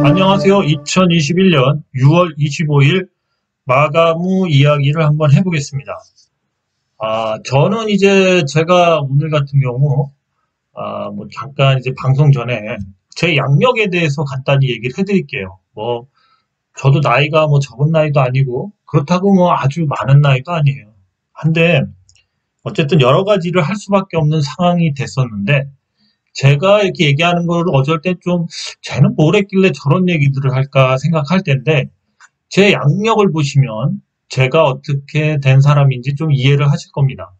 안녕하세요. 2021년 6월 25일 마감 후 이야기를 한번 해보겠습니다. 저는 이제 제가 오늘 같은 경우, 뭐 잠깐 이제 방송 전에 제 양력에 대해서 간단히 얘기를 해드릴게요. 뭐, 저도 나이가 뭐 적은 나이도 아니고, 그렇다고 뭐 아주 많은 나이도 아니에요. 한데, 어쨌든 여러 가지 일을 할 수밖에 없는 상황이 됐었는데, 제가 이렇게 얘기하는 거를 어쩔 때 좀, 쟤는 뭘 했길래 저런 얘기들을 할까 생각할 텐데, 제 양력을 보시면 제가 어떻게 된 사람인지 좀 이해를 하실 겁니다.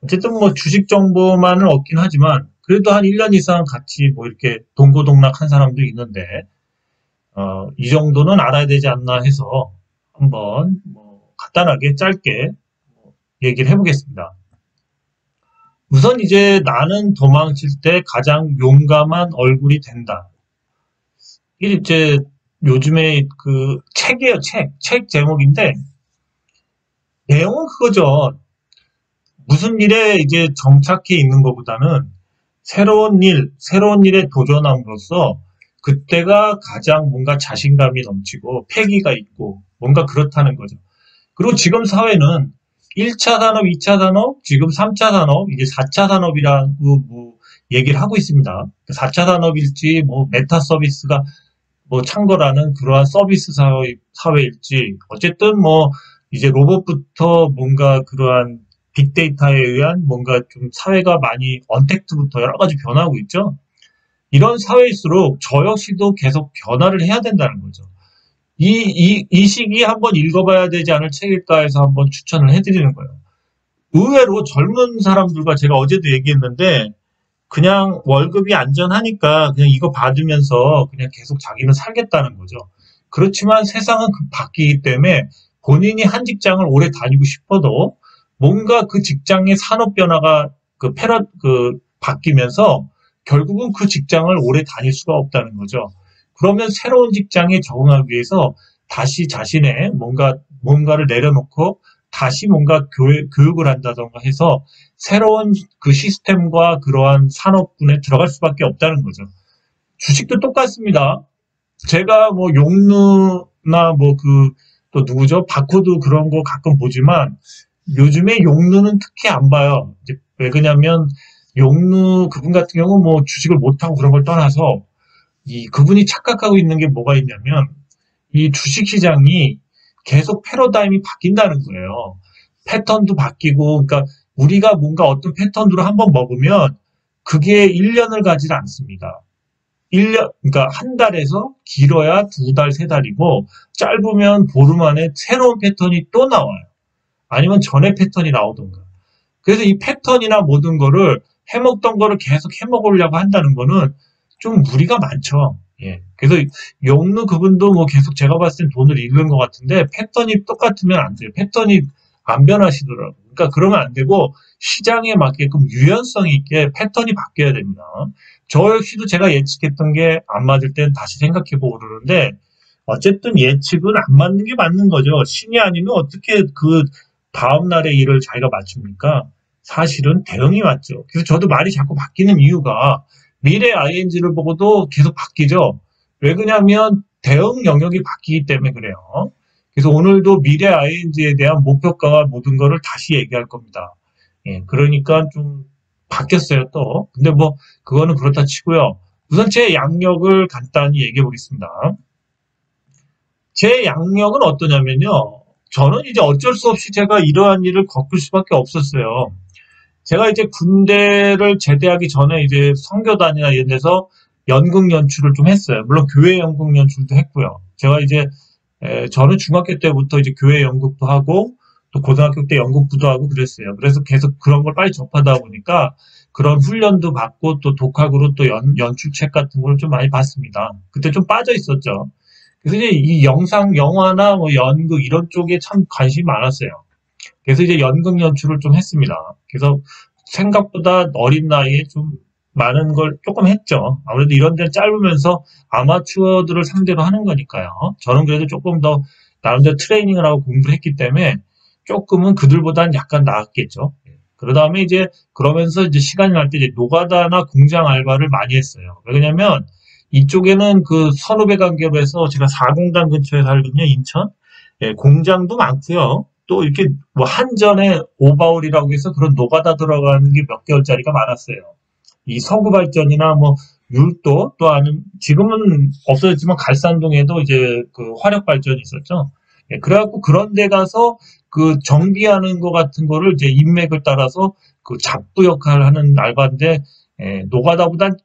어쨌든 뭐 주식 정보만은 없긴 하지만, 그래도 한 1년 이상 같이 뭐 이렇게 동고동락한 사람도 있는데, 이 정도는 알아야 되지 않나 해서 한번 뭐 간단하게 짧게 얘기를 해보겠습니다. 우선 이제 나는 도망칠 때 가장 용감한 얼굴이 된다. 이게 이제 요즘에 그 책이에요, 책. 책 제목인데, 내용은 그거죠. 무슨 일에 이제 정착해 있는 것보다는 새로운 일에 도전함으로써 그때가 가장 뭔가 자신감이 넘치고 패기가 있고 뭔가 그렇다는 거죠. 그리고 지금 사회는 1차 산업, 2차 산업, 지금 3차 산업, 이제 4차 산업이라고 뭐 얘기를 하고 있습니다. 4차 산업일지 뭐 메타 서비스가 뭐 창궐하는 그러한 서비스 사회일지 어쨌든 뭐 이제 로봇부터 뭔가 그러한 빅데이터에 의한 뭔가 좀 사회가 많이 언택트부터 여러 가지 변하고 있죠. 이런 사회일수록 저 역시도 계속 변화를 해야 된다는 거죠. 이 시기에 한번 읽어봐야 되지 않을 책일까 해서 한번 추천을 해드리는 거예요. 의외로 젊은 사람들과 제가 어제도 얘기했는데 그냥 월급이 안전하니까 그냥 이거 받으면서 그냥 계속 자기는 살겠다는 거죠. 그렇지만 세상은 바뀌기 때문에 본인이 한 직장을 오래 다니고 싶어도 뭔가 그 직장의 산업 변화가 바뀌면서 결국은 그 직장을 오래 다닐 수가 없다는 거죠. 그러면 새로운 직장에 적응하기 위해서 다시 자신의 뭔가를 내려놓고 다시 뭔가 교육을 한다던가 해서 새로운 그 시스템과 그러한 산업군에 들어갈 수밖에 없다는 거죠. 주식도 똑같습니다. 제가 뭐 용누나 또 누구죠? 바코드 그런 거 가끔 보지만 요즘에 용누는 특히 안 봐요. 이제 왜 그러냐면 용누 그분 같은 경우 뭐 주식을 못하고 그런 걸 떠나서 그분이 착각하고 있는 게 뭐가 있냐면 이 주식 시장이 계속 패러다임이 바뀐다는 거예요. 패턴도 바뀌고, 그러니까 우리가 뭔가 어떤 패턴으로 한번 먹으면 그게 1년을 가지 않습니다. 1년, 그러니까 한 달에서 길어야 2달, 3달이고, 짧으면 보름 안에 새로운 패턴이 또 나와요. 아니면 전에 패턴이 나오던가. 그래서 이 패턴이나 모든 거를 해먹던 거를 계속 해먹으려고 한다는 거는 좀 무리가 많죠. 예. 그래서 용루 그분도 뭐 계속 제가 봤을 땐 돈을 잃는 것 같은데 패턴이 똑같으면 안 돼요. 패턴이 안 변하시더라고요. 그러니까 그러면 안 되고 시장에 맞게끔 유연성 있게 패턴이 바뀌어야 됩니다. 저 역시도 제가 예측했던 게 안 맞을 땐 다시 생각해보고 그러는데 어쨌든 예측은 안 맞는 게 맞는 거죠. 신이 아니면 어떻게 그 다음날의 일을 자기가 맞춥니까? 사실은 대응이 맞죠. 그래서 저도 말이 자꾸 바뀌는 이유가 미래 ing를 보고도 계속 바뀌죠. 왜 그러냐면 대응 영역이 바뀌기 때문에 그래요. 그래서 오늘도 미래 ing에 대한 목표가와 모든 거를 다시 얘기할 겁니다. 예, 그러니까 좀 바뀌었어요 또. 근데 뭐 그거는 그렇다 치고요. 우선 제 양력을 간단히 얘기해 보겠습니다. 제 양력은 어떠냐면요. 저는 이제 어쩔 수 없이 제가 이러한 일을 겪을 수밖에 없었어요. 제가 이제 군대를 제대하기 전에 이제 선교단이나 이런 데서 연극 연출을 좀 했어요. 물론 교회 연극 연출도 했고요. 제가 이제 저는 중학교 때부터 이제 교회 연극도 하고 또 고등학교 때 연극부도 하고 그랬어요. 그래서 계속 그런 걸 빨리 접하다 보니까 그런 훈련도 받고 또 독학으로 또 연출책 같은 걸 좀 많이 봤습니다. 그때 좀 빠져 있었죠. 그래서 이제 이 영화나 뭐 연극 이런 쪽에 참 관심이 많았어요. 그래서 이제 연극 연출을 좀 했습니다. 그래서 생각보다 어린 나이에 좀 많은 걸 조금 했죠. 아무래도 이런 데는 짧으면서 아마추어들을 상대로 하는 거니까요. 저는 그래도 조금 더 나름대로 트레이닝을 하고 공부를 했기 때문에 조금은 그들보다는 약간 나았겠죠. 그 다음에 이제 그러면서 이제 시간이 날 때 이제 노가다나 공장 알바를 많이 했어요. 왜냐면 이쪽에는 그 선후배 관계로 해서 제가 사공단 근처에 살거든요, 인천. 예, 공장도 많고요. 또 이렇게 뭐 한전에 오바울이라고 해서 그런 노가다 들어가는 게 몇 개월짜리가 많았어요. 이 석유 발전이나 뭐 율도 또 아니면 지금은 없어졌지만 갈산동에도 이제 그 화력 발전이 있었죠. 예, 그래갖고 그런 데 가서 그 정비하는 거 같은 거를 이제 인맥을 따라서 그 잡부 역할을 하는 알바인데, 예, 노가다보단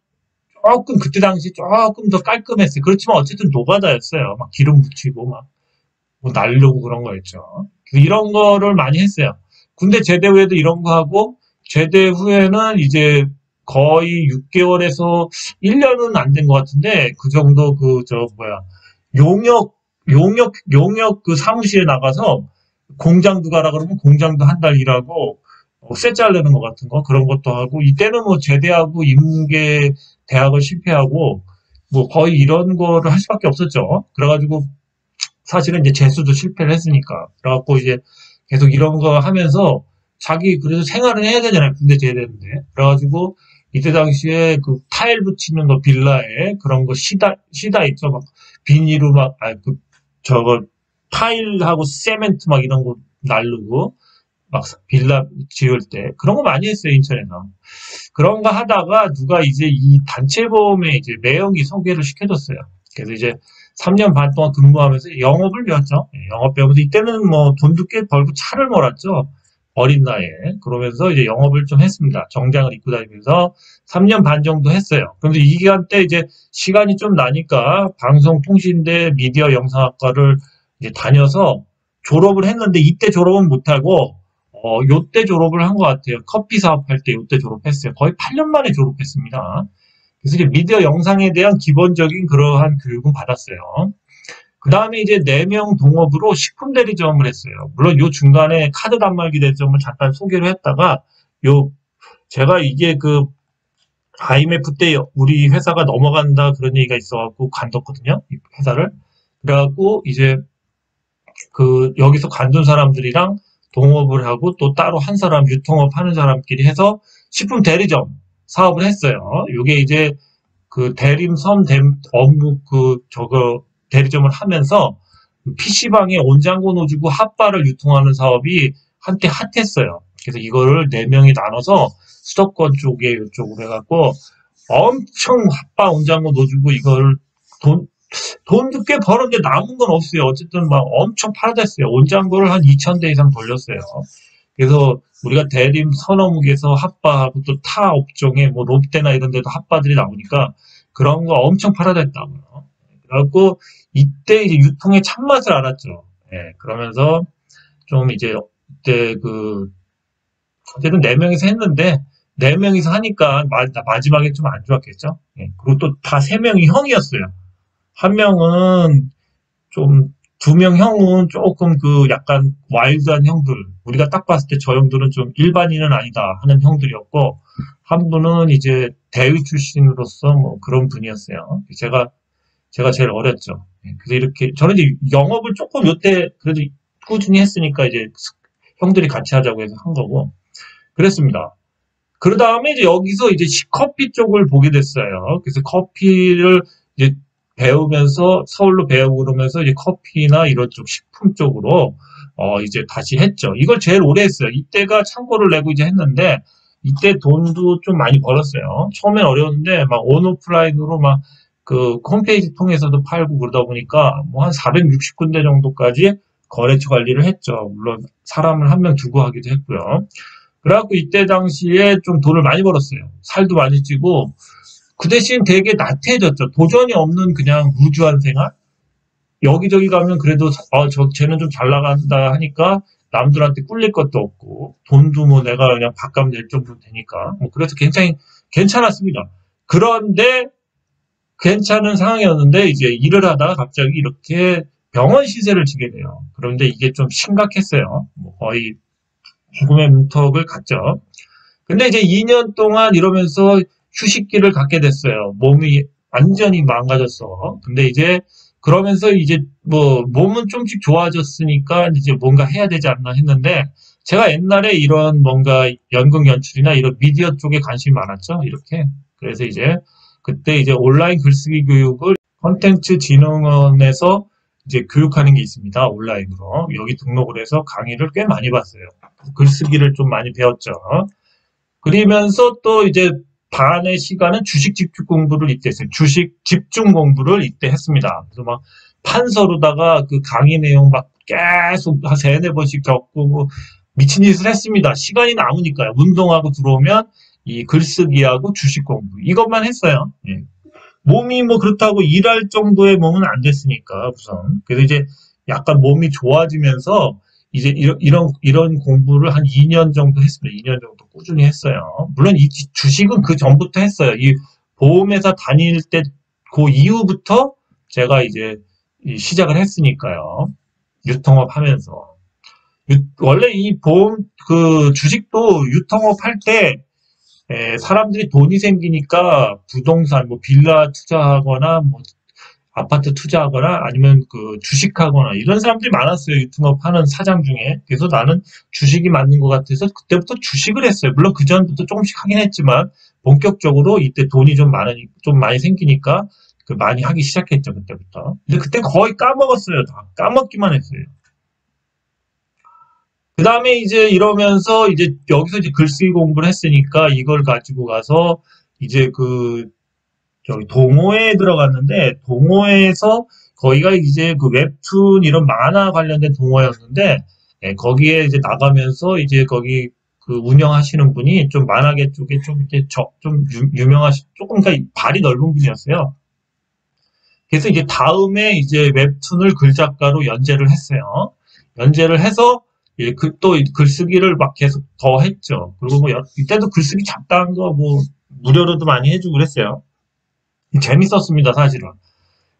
조금 그때 당시 조금 더 깔끔했어요. 그렇지만 어쨌든 노가다였어요. 막 기름 묻히고 막 뭐 날르고 그런 거였죠. 이런 거를 많이 했어요. 군대 제대 후에도 이런 거 하고, 제대 후에는 이제 거의 6개월에서 1년은 안 된 것 같은데, 그 정도 용역 그 사무실에 나가서 공장도 가라 그러면 공장도 한 달 일하고, 쇠 자르는 것 같은 거, 그런 것도 하고, 이때는 뭐 제대하고 인문계 대학을 실패하고, 뭐 거의 이런 거를 할 수밖에 없었죠. 그래가지고 사실은 이제 재수도 실패를 했으니까. 그래갖고 이제 계속 이런 거 하면서 자기 그래도 생활은 해야 되잖아요. 군대 제대했는데. 그래가지고 이때 당시에 그 타일 붙이는 거 빌라에 그런 거 시다 있죠. 막 비닐로 막, 저거 타일하고 세멘트 막 이런 거 날르고 막 빌라 지을 때 그런 거 많이 했어요. 인천에서. 그런 거 하다가 누가 이제 이 단체보험에 이제 매형이 소개를 시켜줬어요. 그래서 이제 3년 반 동안 근무하면서 영업을 배웠죠. 예, 영업 배우면서 이때는 뭐 돈도 꽤 벌고 차를 몰았죠. 어린 나이에. 그러면서 이제 영업을 좀 했습니다. 정장을 입고 다니면서 3년 반 정도 했어요. 그런데 이 기간 때 이제 시간이 좀 나니까 방송통신대 미디어 영상학과를 이제 다녀서 졸업을 했는데 이때 졸업은 못하고 요때 졸업을 한 것 같아요. 커피 사업할 때 요때 졸업했어요. 거의 8년 만에 졸업했습니다. 그래서 이제 미디어 영상에 대한 기본적인 그러한 교육은 받았어요. 그 다음에 이제 4명 동업으로 식품 대리점을 했어요. 물론 요 중간에 카드 단말기 대리점을 잠깐 소개를 했다가, 제가 이게 그 IMF 때 우리 회사가 넘어간다 그런 얘기가 있어갖고 관뒀거든요. 이 회사를. 그래갖고 이제 그 여기서 관둔 사람들이랑 동업을 하고 또 따로 한 사람 유통업 하는 사람끼리 해서 식품 대리점 사업을 했어요. 이게 이제 그 대림 업무 저거 대리점을 하면서 PC방에 온장고 넣어주고 핫바를 유통하는 사업이 한때 핫했어요. 그래서 이거를 4명이 나눠서 수도권 쪽에 이쪽으로 해갖고 엄청 핫바 온장고 넣어주고 이걸 돈도 꽤 벌었는데 남은 건 없어요. 어쨌든 막 엄청 팔아댔어요. 온장고를 한 2,000대 이상 돌렸어요. 그래서 우리가 대림 선어묵에서 핫바하고 또 타 업종에 뭐 롯데나 이런 데도 핫바들이 나오니까 그런 거 엄청 팔아댔다고요. 그래갖고 이때 이제 유통의 참맛을 알았죠. 예, 그러면서 좀 이제 그때 어쨌든 4명이서 했는데 4명이서 하니까 마지막에 좀 안 좋았겠죠. 예, 그리고 또 다 3명이 형이었어요. 한 명은 좀, 2명 형은 조금 약간 와일드한 형들, 우리가 딱 봤을 때 저 형들은 좀 일반인은 아니다 하는 형들이었고, 한 분은 이제 대위 출신으로서 뭐 그런 분이었어요. 제가 제일 어렸죠. 예, 그래서 이렇게, 저는 이제 영업을 조금 요때 그래도 꾸준히 했으니까 이제 형들이 같이 하자고 해서 한 거고, 그랬습니다. 그 다음에 이제 여기서 이제 커피 쪽을 보게 됐어요. 그래서 커피를 이제 배우면서 서울로 배우고 그러면서 이제 커피나 이런 쪽 식품 쪽으로 이제 다시 했죠. 이걸 제일 오래 했어요. 이때가 창고를 내고 이제 했는데 이때 돈도 좀 많이 벌었어요. 처음엔 어려웠는데 막 온오프라인으로 막 그 홈페이지 통해서도 팔고 그러다 보니까 뭐 한 460군데 정도까지 거래처 관리를 했죠. 물론 사람을 한 명 두고 하기도 했고요. 그래갖고 이때 당시에 좀 돈을 많이 벌었어요. 살도 많이 찌고 그 대신 되게 나태해졌죠. 도전이 없는 그냥 루즈한 생활? 여기저기 가면 그래도, 쟤는 좀 잘 나간다 하니까 남들한테 꿀릴 것도 없고, 돈도 뭐 내가 그냥 밥값 낼 정도 되니까. 뭐 그래서 괜찮았습니다. 그런데 괜찮은 상황이었는데, 이제 일을 하다가 갑자기 이렇게 병원 시세를 지게 돼요. 그런데 이게 좀 심각했어요. 뭐 거의 죽음의 문턱을 갔죠. 근데 이제 2년 동안 이러면서 휴식기를 갖게 됐어요. 몸이 완전히 망가졌어. 근데 이제 그러면서 이제 뭐 몸은 좀씩 좋아졌으니까 이제 뭔가 해야 되지 않나 했는데 제가 옛날에 이런 뭔가 연극 연출이나 이런 미디어 쪽에 관심이 많았죠. 이렇게. 그래서 이제 그때 이제 온라인 글쓰기 교육을 콘텐츠 진흥원에서 이제 교육하는 게 있습니다. 온라인으로. 여기 등록을 해서 강의를 꽤 많이 봤어요. 글쓰기를 좀 많이 배웠죠. 그러면서 또 이제 반의 시간은 주식 집중 공부를 이때 했어요. 주식 집중 공부를 이때 했습니다. 그래서 막 판서로다가 그 강의 내용 막 계속 한 세네 번씩 적고 뭐 미친 짓을 했습니다. 시간이 남으니까요. 운동하고 들어오면 이 글쓰기하고 주식 공부 이것만 했어요. 예. 몸이 뭐 그렇다고 일할 정도의 몸은 안 됐으니까 우선. 그래서 이제 약간 몸이 좋아지면서 이제 이런 공부를 한 2년 정도 했습니다. 2년 정도 꾸준히 했어요. 물론 이 주식은 그 전부터 했어요. 이 보험회사 다닐 때 그 이후부터 제가 이제 시작을 했으니까요. 유통업 하면서. 원래 이 보험 그 주식도 유통업 할 때 사람들이 돈이 생기니까 부동산 뭐 빌라 투자하거나 뭐 아파트 투자하거나 아니면 그 주식하거나 이런 사람들이 많았어요. 유통업 하는 사장 중에. 그래서 나는 주식이 맞는 것 같아서 그때부터 주식을 했어요. 물론 그 전부터 조금씩 하긴 했지만 본격적으로 이때 돈이 좀 많이 생기니까 그 많이 하기 시작했죠. 그때부터. 근데 그때 거의 까먹었어요. 다 까먹기만 했어요. 그 다음에 이제 이러면서 이제 여기서 이제 글쓰기 공부를 했으니까 이걸 가지고 가서 이제 그 저기 동호회에 들어갔는데 동호회에서 거기가 이제 그 웹툰 이런 만화 관련된 동호회였는데 거기에 이제 나가면서 이제 거기 그 운영하시는 분이 좀 만화계 쪽에 좀 이렇게 좀 유명하시 조금 더 발이 넓은 분이었어요. 그래서 이제 다음에 이제 웹툰을 글작가로 연재를 했어요. 연재를 해서 예, 또 글쓰기를 막 계속 더 했죠. 그리고 뭐 이때도 글쓰기 잡다한 거 뭐 무료로도 많이 해주고 그랬어요. 재밌었습니다, 사실은.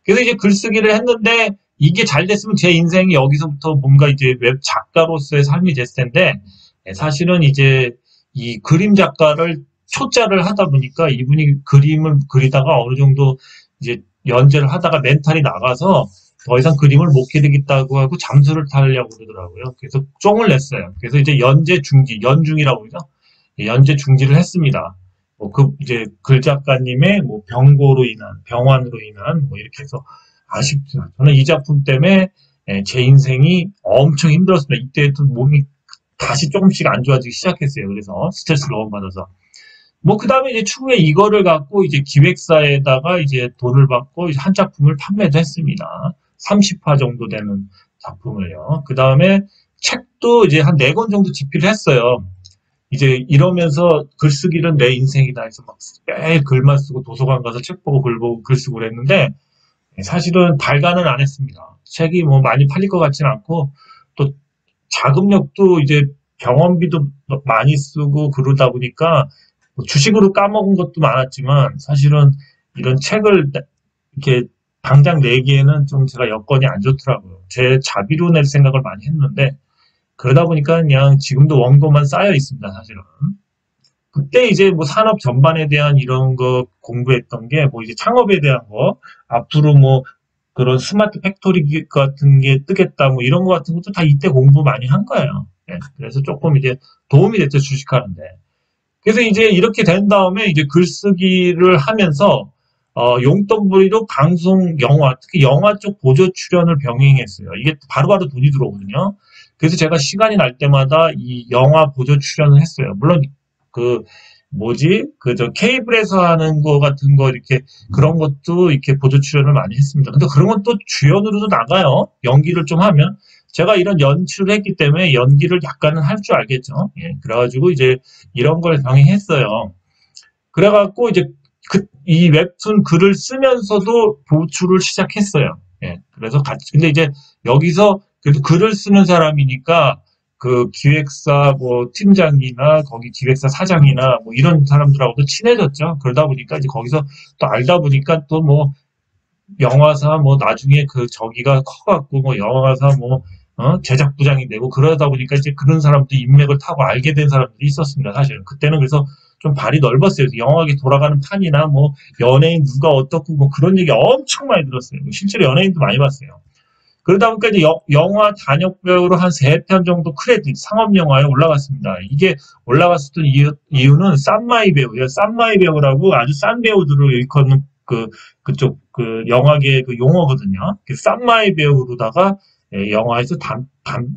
그래서 이제 글쓰기를 했는데 이게 잘 됐으면 제 인생이 여기서부터 뭔가 이제 웹 작가로서의 삶이 됐을 텐데 사실은 이제 이 그림 작가를 초짜를 하다 보니까 이분이 그림을 그리다가 어느 정도 이제 연재를 하다가 멘탈이 나가서 더 이상 그림을 못 그리겠다고 하고 잠수를 타려고 그러더라고요. 그래서 쫑을 냈어요. 그래서 이제 연재 중지, 연중이라고 그러죠. 연재 중지를 했습니다. 그 이제 글 작가님의 뭐 병고로 인한 병환으로 인한 뭐 이렇게 해서 아쉽죠. 저는 이 작품 때문에 제 인생이 엄청 힘들었습니다. 이때부터 몸이 다시 조금씩 안 좋아지기 시작했어요. 그래서 스트레스를 너무 받아서. 뭐 그 다음에 이제 추후에 이거를 갖고 이제 기획사에다가 이제 돈을 받고 이제 한 작품을 판매도 했습니다. 30화 정도 되는 작품을요. 그 다음에 책도 이제 한 4권 정도 집필을 했어요. 이제 이러면서 글쓰기는 내 인생이다 해서 막 매일 글만 쓰고 도서관 가서 책 보고 글 보고 글 쓰고 그랬는데 사실은 발간은 안 했습니다. 책이 뭐 많이 팔릴 것 같지는 않고 또 자금력도 이제 병원비도 많이 쓰고 그러다 보니까 뭐 주식으로 까먹은 것도 많았지만 사실은 이런 책을 이렇게 당장 내기에는 좀 제가 여건이 안 좋더라고요. 제 자비로 낼 생각을 많이 했는데 그러다 보니까 그냥 지금도 원고만 쌓여 있습니다, 사실은. 그때 이제 뭐 산업 전반에 대한 이런 거 공부했던 게 뭐 이제 창업에 대한 거, 앞으로 뭐 그런 스마트 팩토리 같은 게 뜨겠다, 뭐 이런 거 같은 것도 다 이때 공부 많이 한 거예요. 네, 그래서 조금 이제 도움이 됐죠, 주식하는데. 그래서 이제 이렇게 된 다음에 이제 글쓰기를 하면서 용돈벌이로 방송, 영화, 특히 영화 쪽 보조 출연을 병행했어요. 이게 바로바로 돈이 들어오거든요. 그래서 제가 시간이 날 때마다 이 영화 보조 출연을 했어요. 물론 그 뭐지 저 케이블에서 하는 거 같은 거 이렇게 그런 것도 이렇게 보조 출연을 많이 했습니다. 근데 그런 건 또 주연으로도 나가요. 연기를 좀 하면 제가 이런 연출을 했기 때문에 연기를 약간은 할 줄 알겠죠. 예, 그래가지고 이제 이런 걸 병행했어요. 그래갖고 이제 이 웹툰 글을 쓰면서도 보출을 시작했어요. 예, 그래서 같이 근데 이제 여기서 그래도 글을 쓰는 사람이니까 그 기획사 뭐 팀장이나 거기 기획사 사장이나 뭐 이런 사람들하고도 친해졌죠. 그러다 보니까 이제 거기서 또 알다 보니까 또 뭐 영화사 뭐 나중에 그 저기가 커갖고 뭐 영화사 뭐 제작부장이 되고 그러다 보니까 이제 그런 사람들이 인맥을 타고 알게 된 사람들이 있었습니다. 사실은 그때는 그래서 좀 발이 넓었어요. 영화계 돌아가는 판이나 뭐 연예인 누가 어떻고 뭐 그런 얘기 엄청 많이 들었어요. 실제로 연예인도 많이 봤어요. 그러다 보니까 이제 영화 단역 배우로 한 3편 정도 크레딧 상업 영화에 올라갔습니다. 이게 올라갔었던 이유는 쌈마이 배우예요. 쌈마이 배우라고 아주 싼 배우들을 일컫는 그쪽 영화계의 그 용어거든요. 쌈마이 배우로다가 영화에서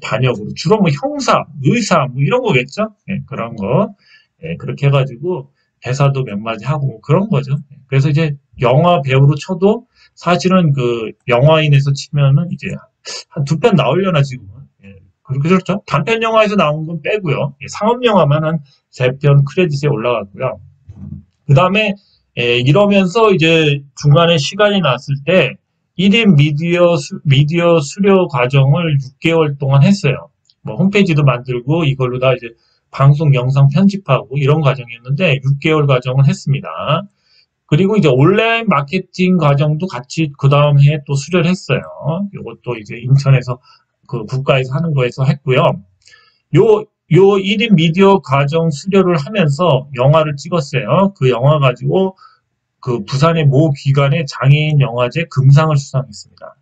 단역으로 주로 뭐 형사, 의사 뭐 이런 거겠죠. 그런 거 그렇게 해가지고 대사도 몇 마디 하고 뭐 그런 거죠. 그래서 이제 영화 배우로 쳐도 사실은 그 영화인에서 치면은 이제 한 2편 나오려나 지금은. 그렇죠. 단편 영화에서 나온 건 빼고요. 상업 영화만 한 3편 크레딧에 올라갔고요. 그 다음에 이러면서 이제 중간에 시간이 났을 때 1인 미디어 수료 과정을 6개월 동안 했어요. 뭐 홈페이지도 만들고 이걸로 다 이제 방송 영상 편집하고 이런 과정이었는데 6개월 과정을 했습니다. 그리고 이제 온라인 마케팅 과정도 같이 그 다음 해에 또 수료를 했어요. 이것도 이제 인천에서 그 국가에서 하는 거에서 했고요. 요 1인 미디어 과정 수료를 하면서 영화를 찍었어요. 그 영화 가지고 그 부산의 모 기관의 장애인 영화제 금상을 수상했습니다.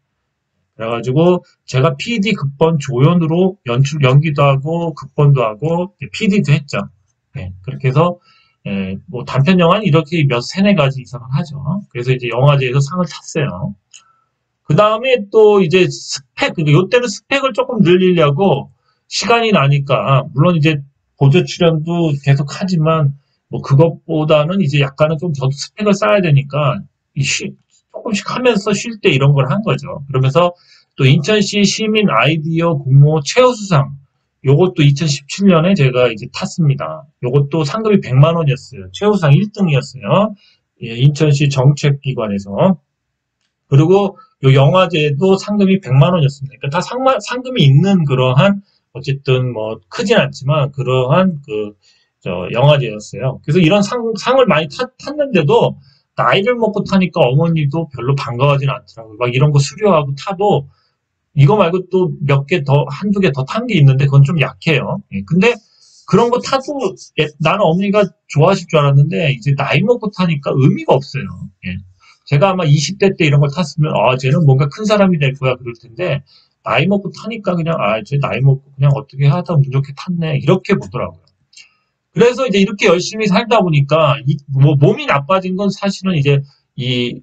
그래가지고 제가 PD 극본 조연으로 연기도 하고 극본도 하고 PD도 했죠. 그렇게 해서 뭐 단편 영화는 이렇게 세네 가지 이상을 하죠. 그래서 이제 영화제에서 상을 탔어요. 그 다음에 또 이제 요때는 스펙을 조금 늘리려고 시간이 나니까, 물론 이제 보조 출연도 계속 하지만, 뭐 그것보다는 이제 약간은 좀 더 스펙을 쌓아야 되니까, 조금씩 하면서 쉴 때 이런 걸 한 거죠. 그러면서 또 인천시 시민 아이디어 공모 최우수상, 요것도 2017년에 제가 이제 탔습니다. 요것도 상금이 100만 원이었어요. 최우수상 1등이었어요. 인천시 정책기관에서. 그리고 요 영화제도 상금이 100만 원이었습니다. 그러니까 다 상금이 있는 그러한 어쨌든 뭐 크진 않지만 그러한 영화제였어요. 그래서 이런 상을 많이 탔는데도 나이를 먹고 타니까 어머니도 별로 반가워하진 않더라고요. 막 이런 거 수료하고 타도 이거 말고 또 몇 개 더, 한두 개 더 탄 게 있는데 그건 좀 약해요. 근데 그런 거 타도 나는 어머니가 좋아하실 줄 알았는데 이제 나이 먹고 타니까 의미가 없어요. 제가 아마 20대 때 이런 걸 탔으면 쟤는 뭔가 큰 사람이 될 거야 그럴 텐데 나이 먹고 타니까 그냥 쟤 나이 먹고 그냥 어떻게 하다 운 좋게 탔네 이렇게 보더라고요. 그래서 이제 이렇게 열심히 살다 보니까 뭐 몸이 나빠진 건 사실은 이제 이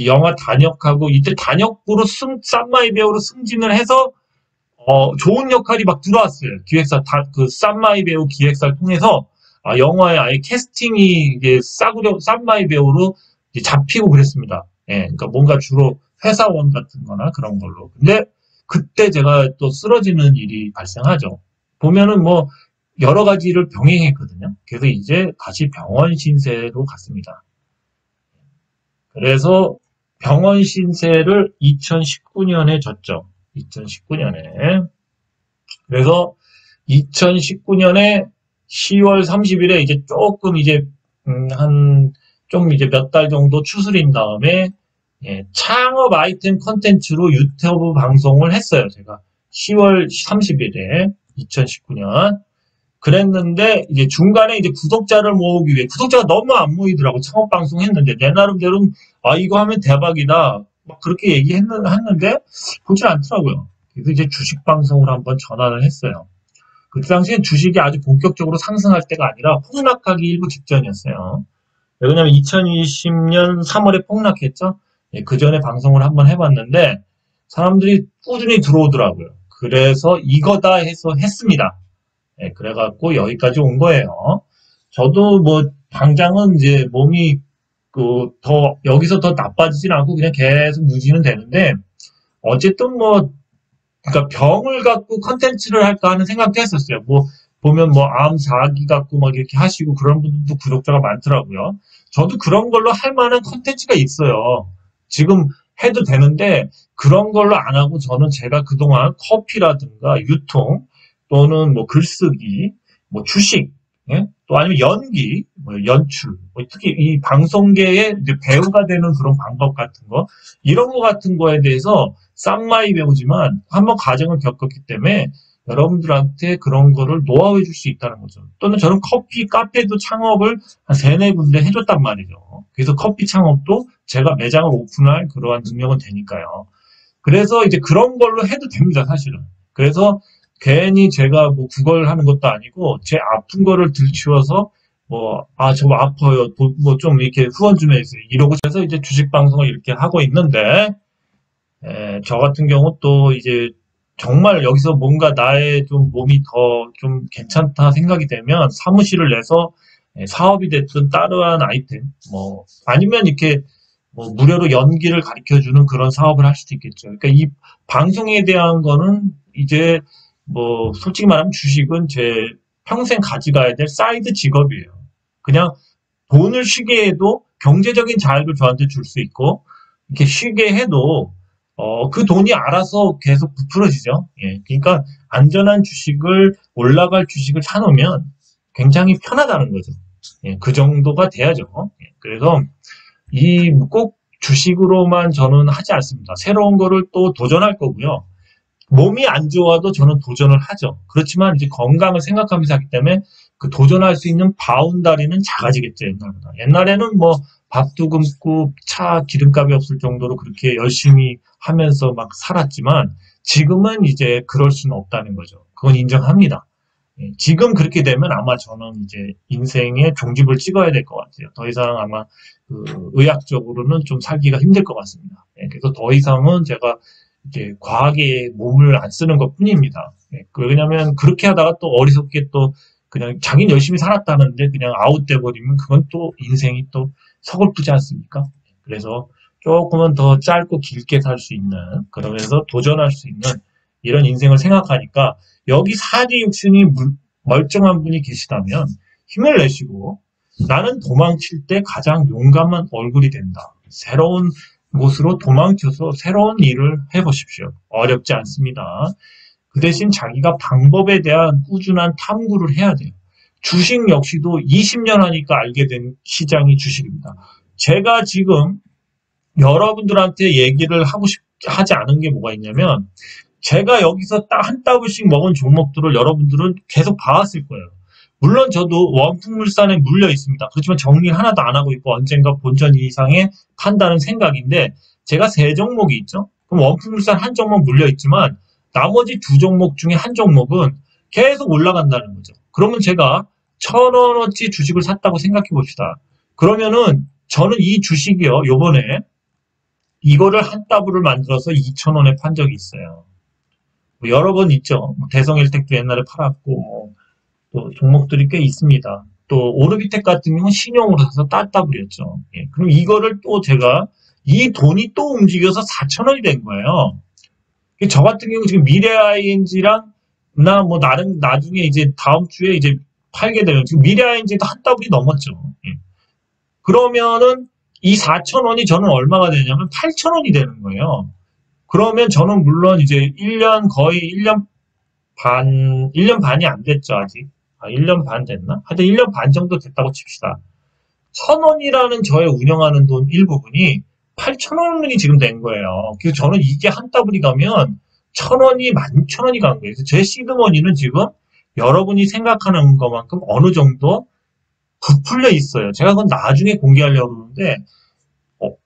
영화 단역하고 이때 단역으로 쌈마이 배우로 승진을 해서 좋은 역할이 막 들어왔어요. 기획사 그 쌈마이 배우 기획사를 통해서 영화에 아예 캐스팅이 이게 쌈마이 배우로 이제 잡히고 그랬습니다. 그러니까 뭔가 주로 회사원 같은 거나 그런 걸로. 근데 그때 제가 또 쓰러지는 일이 발생하죠. 보면은 뭐 여러 가지 일을 병행했거든요. 그래서 이제 다시 병원 신세로 갔습니다. 그래서 병원 신세를 2019년에 졌죠. 2019년에. 그래서 2019년에 10월 30일에 이제 조금 이제 좀 이제 몇 달 정도 추스린 다음에 창업 아이템 컨텐츠로 유튜브 방송을 했어요. 제가 10월 30일에 2019년 그랬는데 이제 중간에 이제 구독자를 모으기 위해 구독자가 너무 안 모이더라고. 창업 방송 했는데 내 나름대로는 이거 하면 대박이다 막 그렇게 얘기했는데 그렇지 않더라고요. 그래서 이제 주식 방송을 한번 전환을 했어요. 그때 당시엔 주식이 아주 본격적으로 상승할 때가 아니라 폭락하기 일부 직전이었어요. 왜냐면 2020년 3월에 폭락했죠. 그 전에 방송을 한번 해봤는데 사람들이 꾸준히 들어오더라고요. 그래서 이거다 해서 했습니다. 그래갖고 여기까지 온 거예요. 저도 뭐 당장은 이제 몸이 여기서 더 나빠지진 않고 그냥 계속 유지는 되는데 어쨌든 뭐 그러니까 병을 갖고 컨텐츠를 할까 하는 생각도 했었어요. 뭐 보면 뭐 암 4기 갖고 막 이렇게 하시고 그런 분들도 구독자가 많더라고요. 저도 그런 걸로 할 만한 컨텐츠가 있어요. 지금 해도 되는데 그런 걸로 안 하고 저는 제가 그동안 커피라든가 유통 또는 뭐 글쓰기, 뭐 주식, 또 아니면 연기, 뭐 연출, 뭐 특히 이 방송계의 이제 배우가 되는 그런 방법 같은 거, 이런 거 같은 거에 대해서 쌈마이 배우지만 한번 과정을 겪었기 때문에 여러분들한테 그런 거를 노하우 해줄 수 있다는 거죠. 또는 저는 커피 카페도 창업을 한 3-4군데 해줬단 말이죠. 그래서 커피 창업도 제가 매장을 오픈할 그러한 능력은 되니까요. 그래서 이제 그런 걸로 해도 됩니다, 사실은. 그래서 괜히 제가 뭐 구걸 하는 것도 아니고, 제 아픈 거를 들추어서, 뭐, 저 아파요. 뭐 좀 이렇게 후원 좀 해주세요. 이러고, 그래서 이제 주식 방송을 이렇게 하고 있는데, 저 같은 경우 또 이제 정말 여기서 뭔가 나의 좀 몸이 더 좀 괜찮다 생각이 되면 사무실을 내서 사업이 됐든 다른 아이템, 뭐, 아니면 이렇게 뭐 무료로 연기를 가르쳐 주는 그런 사업을 할 수도 있겠죠. 그러니까 이 방송에 대한 거는 이제 뭐 솔직히 말하면 주식은 제 평생 가져가야 될 사이드 직업이에요. 그냥 돈을 쉬게 해도 경제적인 자유를 저한테 줄 수 있고 이렇게 쉬게 해도 그 돈이 알아서 계속 부풀어지죠. 예, 그러니까 안전한 주식을 올라갈 주식을 사놓으면 굉장히 편하다는 거죠. 예, 그 정도가 돼야죠. 예, 그래서 이 꼭 주식으로만 저는 하지 않습니다. 새로운 거를 또 도전할 거고요. 몸이 안 좋아도 저는 도전을 하죠. 그렇지만 이제 건강을 생각하면서 하기 때문에 그 도전할 수 있는 바운다리는 작아지겠죠, 옛날보다. 옛날에는 뭐 밥도 굶고 차 기름값이 없을 정도로 그렇게 열심히 하면서 막 살았지만 지금은 이제 그럴 수는 없다는 거죠. 그건 인정합니다. 예, 지금 그렇게 되면 아마 저는 이제 인생의 종집을 찍어야 될 것 같아요. 더 이상 아마 그 의학적으로는 좀 살기가 힘들 것 같습니다. 예, 그래서 더 이상은 제가 이제 과하게 몸을 안 쓰는 것 뿐입니다. 예, 왜냐면 그렇게 하다가 또 어리석게 또 그냥 자기는 열심히 살았다는데 그냥 아웃돼 버리면 그건 또 인생이 또 서글프지 않습니까? 그래서 조금은 더 짧고 길게 살 수 있는, 그러면서 도전할 수 있는 이런 인생을 생각하니까 여기 사지 육신이 멀쩡한 분이 계시다면 힘을 내시고 나는 도망칠 때 가장 용감한 얼굴이 된다. 새로운 곳으로 도망쳐서 새로운 일을 해보십시오. 어렵지 않습니다. 그 대신 자기가 방법에 대한 꾸준한 탐구를 해야 돼요. 주식 역시도 20년 하니까 알게 된 시장이 주식입니다. 제가 지금 여러분들한테 얘기를 하지 않은 게 뭐가 있냐면 제가 여기서 딱 한 따블씩 먹은 종목들을 여러분들은 계속 봐왔을 거예요. 물론 저도 원풍물산에 물려 있습니다. 그렇지만 정리를 하나도 안 하고 있고 언젠가 본전 이상에 판다는 생각인데 제가 세 종목이 있죠. 그럼 원풍물산 한 종목 물려 있지만 나머지 두 종목 중에 한 종목은 계속 올라간다는 거죠. 그러면 제가 1,000원어치 주식을 샀다고 생각해 봅시다. 그러면은 저는 이 주식이요, 요번에 이거를 한 따블을 만들어서 2,000원에 판 적이 있어요. 뭐 여러 번 있죠. 대성일텍도 옛날에 팔았고, 또 종목들이 꽤 있습니다. 또 오르비텍 같은 경우는 신용으로 사서 따따블이었죠. 예, 그럼 이거를 또 제가 이 돈이 또 움직여서 4,000원이 된 거예요. 저 같은 경우 지금 미래ING랑 나 뭐 나중에 이제 다음 주에 이제 팔게 되면 지금 미래ING도 한 따블이 넘었죠. 예. 그러면은 이 4,000원이 저는 얼마가 되냐면 8,000원이 되는 거예요. 그러면 저는 물론 이제 1년 거의 1년 반이 안 됐죠, 아직. 1년 반 됐나? 하여튼 1년 반 정도 됐다고 칩시다. 1,000원이라는 저의 운영하는 돈 일부분이 8,000원이 지금 된 거예요. 그래서 저는 이게 한 따블이 가면 1,000원이 16,000원이 간 거예요. 그래서 제 시드머니는 지금 여러분이 생각하는 것만큼 어느 정도 부풀려 있어요. 제가 그건 나중에 공개하려고 그러는데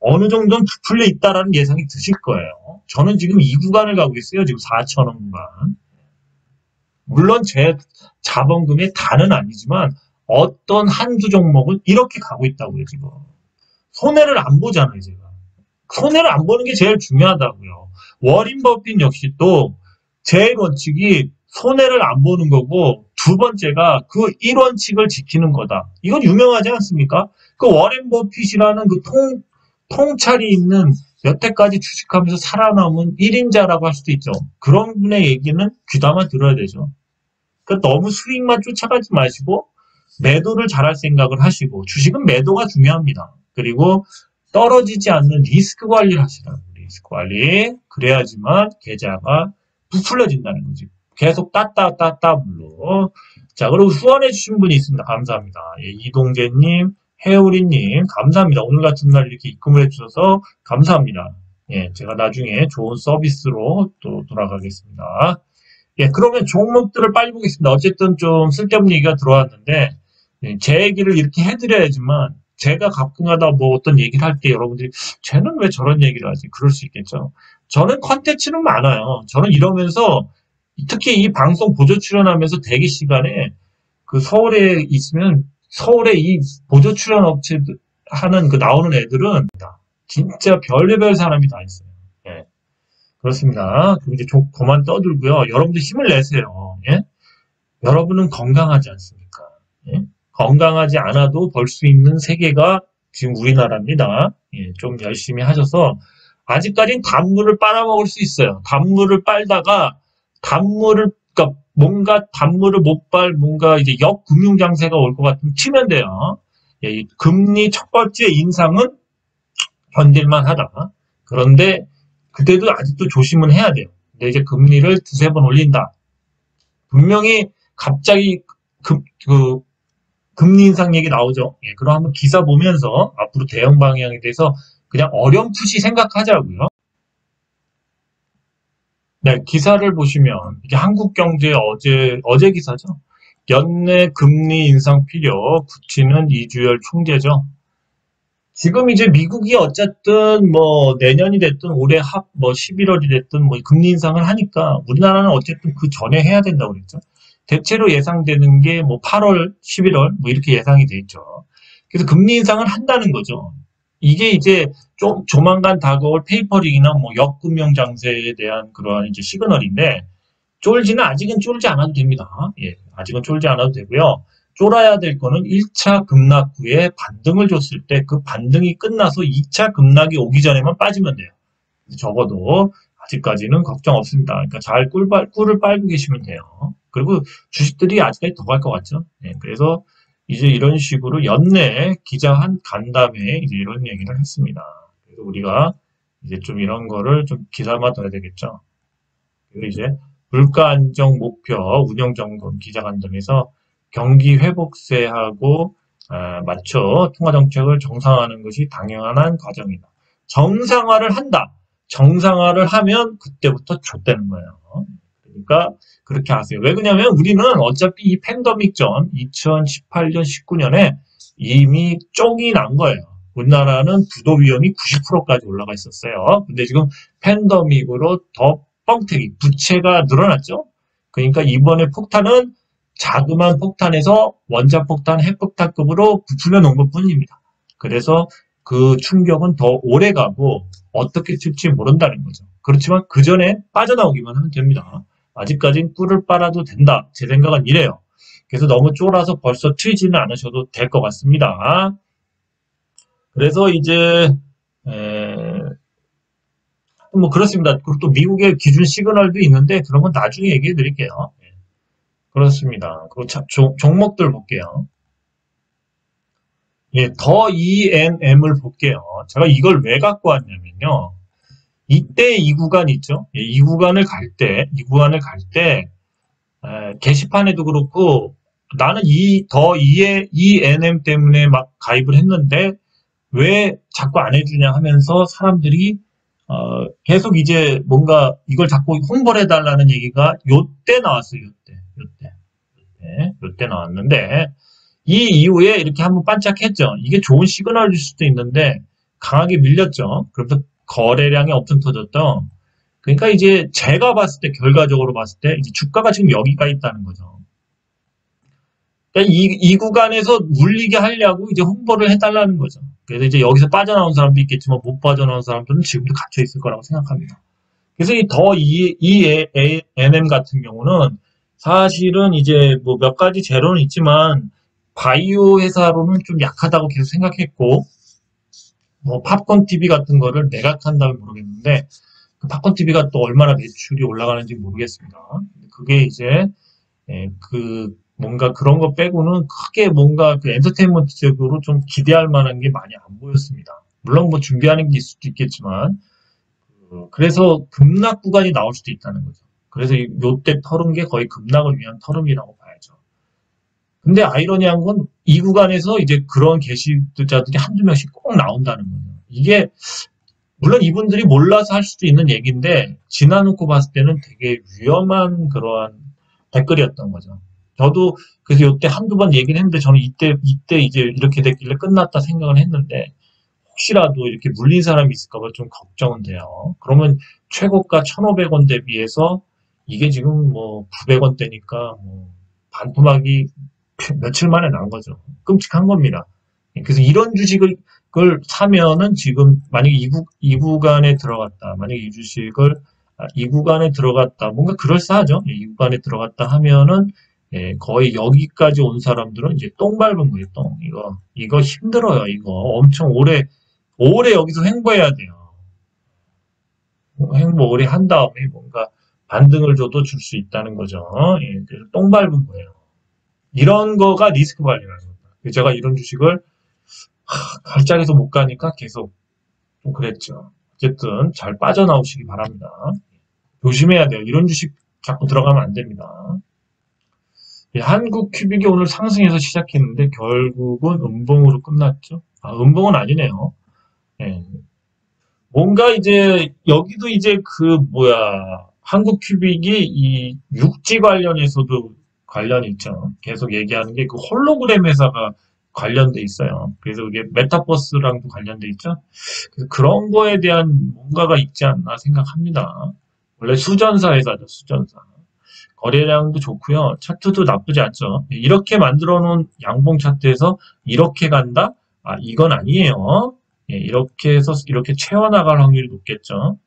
어느 정도는 부풀려 있다라는 예상이 드실 거예요. 저는 지금 이 구간을 가고 있어요. 지금 4,000원 구간. 물론 제 자본금의 다는 아니지만 어떤 한두 종목은 이렇게 가고 있다고요. 지금 손해를 안 보잖아요. 제가 손해를 안 보는 게 제일 중요하다고요. 워린 버핏 역시 또 제일 원칙이 손해를 안 보는 거고 두 번째가 그 1원칙을 지키는 거다. 이건 유명하지 않습니까? 그 워렌 버핏이라는 그 통찰이 있는 여태까지 주식하면서 살아남은 1인자라고 할 수도 있죠. 그런 분의 얘기는 귀담아 들어야 되죠. 그러니까 너무 수익만 쫓아가지 마시고 매도를 잘할 생각을 하시고 주식은 매도가 중요합니다. 그리고 떨어지지 않는 리스크 관리를 하시라고. 리스크 관리. 그래야지만 계좌가 부풀려진다는 거지. 계속 물로. 자, 그리고 후원해 주신 분이 있습니다. 감사합니다. 예, 이동재님, 해우리님, 감사합니다. 오늘 같은 날 이렇게 입금을 해주셔서 감사합니다. 예, 제가 나중에 좋은 서비스로 또 돌아가겠습니다. 예, 그러면 종목들을 빨리 보겠습니다. 어쨌든 좀 쓸데없는 얘기가 들어왔는데, 예, 제 얘기를 이렇게 해드려야지만 제가 가끔가다 뭐 어떤 얘기를 할 때 여러분들이 쟤는 왜 저런 얘기를 하지? 그럴 수 있겠죠. 저는 컨텐츠는 많아요. 저는 이러면서 특히 이 방송 보조 출연하면서 대기 시간에 그 서울에 있으면 서울에 이 보조 출연 업체 하는 그 나오는 애들은 진짜 별의별 사람이 다 있어요. 예. 그렇습니다. 그럼 이제 그만 떠들고요. 여러분들 힘을 내세요. 예? 여러분은 건강하지 않습니까? 예? 건강하지 않아도 벌 수 있는 세계가 지금 우리나라입니다. 예, 좀 열심히 하셔서 아직까진 단물을 빨아먹을 수 있어요. 단물을 빨다가 그러니까 뭔가 단물을 못 뭔가 이제 역금융 장세가 올 것 같으면 튀면 돼요. 예, 금리 첫 번째 인상은 견딜만 하다. 그런데 그때도 아직도 조심은 해야 돼요. 근데 이제 금리를 두세 번 올린다. 분명히 갑자기 금리 인상 얘기 나오죠. 예, 그럼 한번 기사 보면서 앞으로 대응 방향에 대해서 그냥 어렴풋이 생각하자고요. 네, 기사를 보시면 이게 한국경제 어제 기사죠. 연내 금리 인상 필요, 굳히는 이주열 총재죠. 지금 이제 미국이 어쨌든 뭐 내년이 됐든 올해 뭐 11월이 됐든 뭐 금리 인상을 하니까 우리나라는 어쨌든 그 전에 해야 된다고 그랬죠. 대체로 예상되는 게 뭐 8월, 11월 뭐 이렇게 예상이 돼 있죠. 그래서 금리 인상을 한다는 거죠. 이게 이제 좀 조만간 다가올 페이퍼링이나 뭐 역금융 장세에 대한 그러한 이제 시그널인데 아직은 쫄지 않아도 됩니다. 예, 아직은 쫄지 않아도 되고요. 쫄아야 될 거는 1차 급락 후에 반등을 줬을 때 그 반등이 끝나서 2차 급락이 오기 전에만 빠지면 돼요. 적어도 아직까지는 걱정 없습니다. 그러니까 잘 꿀을 빨고 계시면 돼요. 그리고 주식들이 아직까지 더 갈 것 같죠. 네, 그래서 이제 이런 식으로 연내 기자 간담회에 이제 이런 얘기를 했습니다. 그래서 우리가 이제 좀 이런 거를 좀 기사화둬야 되겠죠. 그리고 이제 물가 안정 목표 운영 점검 기자간담회에서 경기 회복세하고 맞춰 통화 정책을 정상화하는 것이 당연한 과정이다. 정상화를 한다. 정상화를 하면 그때부터 좆되는 거예요. 그러니까 그렇게 하세요. 왜 그러냐면 우리는 어차피 이 팬데믹 전 2018년, 19년에 이미 쫑이 난 거예요. 우리나라는 부도 위험이 90%까지 올라가 있었어요. 근데 지금 팬데믹으로 더 뻥튀기, 부채가 늘어났죠. 그러니까 이번에 폭탄은 자그마한 폭탄에서 원자폭탄, 핵폭탄급으로 부풀려 놓은 것 뿐입니다. 그래서 그 충격은 더 오래 가고 어떻게 튈지 모른다는 거죠. 그렇지만 그 전에 빠져나오기만 하면 됩니다. 아직까진 꿀을 빨아도 된다. 제 생각은 이래요. 그래서 너무 쫄아서 벌써 튀지는 않으셔도 될 것 같습니다. 그래서 이제 뭐 그렇습니다. 그리고 또 미국의 기준 시그널도 있는데 그런 건 나중에 얘기해 드릴게요. 그렇습니다. 그리고 종목들 볼게요. 예, 더 ENM을 볼게요. 제가 이걸 왜 갖고 왔냐면요. 이때 이 구간 있죠? 예, 이 구간을 갈 때, 게시판에도 그렇고, 나는 더 ENM 때문에 막 가입을 했는데, 왜 자꾸 안 해주냐 하면서 사람들이, 계속 이제 뭔가 이걸 자꾸 홍보를 해달라는 얘기가 요때 나왔어요, 요때 나왔는데, 이 이후에 이렇게 한번 반짝했죠. 이게 좋은 시그널일 수도 있는데, 강하게 밀렸죠. 그래서 거래량이 엄청 터졌던. 그러니까 이제 제가 봤을 때, 결과적으로 봤을 때, 이제 주가가 지금 여기가 있다는 거죠. 그러니까 이 구간에서 물리게 하려고 이제 홍보를 해달라는 거죠. 그래서 이제 여기서 빠져나온 사람도 있겠지만 못 빠져나온 사람들은 지금도 갇혀 있을 거라고 생각합니다. 그래서 ENM 같은 경우는 사실은 이제 뭐 몇 가지 재료는 있지만 바이오 회사로는 좀 약하다고 계속 생각했고 뭐 팝콘 TV 같은 거를 매각한다면 모르겠는데 그 팝콘 TV가 또 얼마나 매출이 올라가는지 모르겠습니다. 그게 이제 그 뭔가 그런 거 빼고는 크게 뭔가 그 엔터테인먼트적으로 좀 기대할 만한 게 많이 안 보였습니다. 물론 뭐 준비하는 게 있을 수도 있겠지만 그래서 급락 구간이 나올 수도 있다는 거죠. 그래서 요때 털은 게 거의 급락을 위한 털음이라고 봐야죠. 근데 아이러니한 건 이 구간에서 이제 그런 게시자들이 한두 명씩 꼭 나온다는 거예요. 이게 물론 이분들이 몰라서 할 수도 있는 얘기인데 지나놓고 봤을 때는 되게 위험한 그러한 댓글이었던 거죠. 저도 그래서 이때 한두 번 얘기는 했는데 저는 이때 이제 이렇게 됐길래 끝났다 생각을 했는데 혹시라도 이렇게 물린 사람이 있을까 봐 좀 걱정은 돼요. 그러면 최고가 1,500원 대비해서 이게 지금 뭐 900원대니까 뭐 반토막이 며칠 만에 난 거죠. 끔찍한 겁니다. 그래서 이런 주식을 사면은 지금 만약에 이 구간에 들어갔다. 만약에 이 주식을 이 구간에 들어갔다. 뭔가 그럴싸하죠. 이 구간에 들어갔다 하면은 거의 여기까지 온 사람들은 이제 똥 밟은 거예요. 똥. 이거 힘들어요. 이거 엄청 오래 여기서 횡보해야 돼요. 횡보 오래 한 다음에 뭔가 반등을 줘도 줄 수 있다는 거죠. 그래서 똥 밟은 거예요. 이런 거가 리스크 관리라는 겁니다. 제가 이런 주식을 갈짝에서 못 가니까 계속 좀 그랬죠. 어쨌든 잘 빠져나오시기 바랍니다. 조심해야 돼요. 이런 주식 자꾸 들어가면 안 됩니다. 한국 큐빅이 오늘 상승해서 시작했는데 결국은 음봉으로 끝났죠. 음봉은 아니네요. 예. 뭔가 이제 여기도 이제 한국 큐빅이 이 육지 관련해서도 관련이 있죠. 계속 얘기하는 게 그 홀로그램 회사가 관련돼 있어요. 그래서 이게 메타버스랑도 관련돼 있죠. 그래서 그런 거에 대한 뭔가가 있지 않나 생각합니다. 원래 수전사 회사죠, 수전사. 거래량도 좋고요. 차트도 나쁘지 않죠. 이렇게 만들어 놓은 양봉 차트에서 이렇게 간다? 이건 아니에요. 이렇게 해서 이렇게 채워나갈 확률이 높겠죠.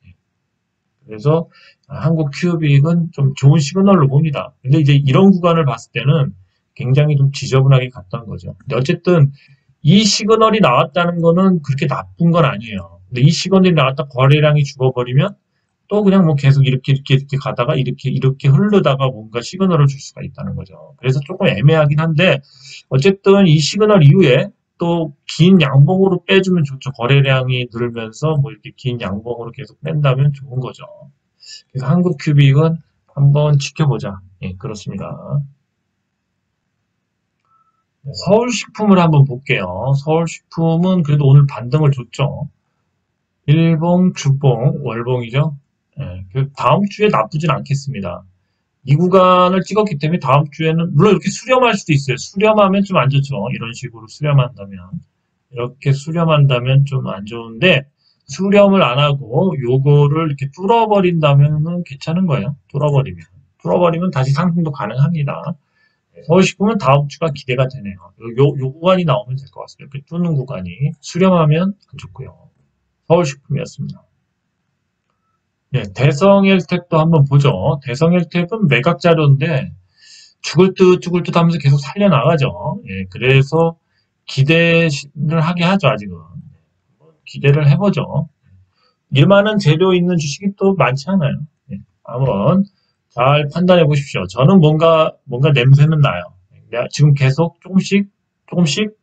그래서 한국 큐빅은 좀 좋은 시그널로 봅니다. 근데 이제 이런 구간을 봤을 때는 굉장히 좀 지저분하게 갔던 거죠. 근데 어쨌든 이 시그널이 나왔다는 거는 그렇게 나쁜 건 아니에요. 근데 이 시그널이 나왔다 거래량이 죽어버리면 또 그냥 뭐 계속 이렇게 가다가 이렇게 흐르다가 뭔가 시그널을 줄 수가 있다는 거죠. 그래서 조금 애매하긴 한데 어쨌든 이 시그널 이후에 또 긴 양봉으로 빼주면 좋죠. 거래량이 늘면서 뭐 이렇게 긴 양봉으로 계속 뺀다면 좋은 거죠. 그래서 한국 큐빅은 한번 지켜보자. 예, 그렇습니다. 서울식품을 한번 볼게요. 서울식품은 그래도 오늘 반등을 줬죠. 일봉, 주봉, 월봉이죠. 예, 다음 주에 나쁘진 않겠습니다. 이 구간을 찍었기 때문에 다음 주에는 물론 이렇게 수렴할 수도 있어요. 수렴하면 좀 안 좋죠. 이런 식으로 수렴한다면 이렇게 수렴한다면 좀 안 좋은데 수렴을 안 하고 요거를 이렇게 뚫어버린다면은 괜찮은 거예요. 뚫어버리면 다시 상승도 가능합니다. 서울식품은 다음 주가 기대가 되네요. 요 구간이 나오면 될 것 같습니다. 이렇게 뚫는 구간이 수렴하면 안 좋고요. 서울식품이었습니다. 네, 대성헬텍도 한번 보죠. 대성헬텍은 매각 자료인데 죽을 듯 하면서 계속 살려나가죠. 예, 그래서 기대를 하게 하죠, 아직은. 기대를 해보죠. 일만한 재료 있는 주식이 또 많지 않아요. 예, 한번 잘 판단해 보십시오. 저는 뭔가 냄새는 나요. 내가 지금 계속 조금씩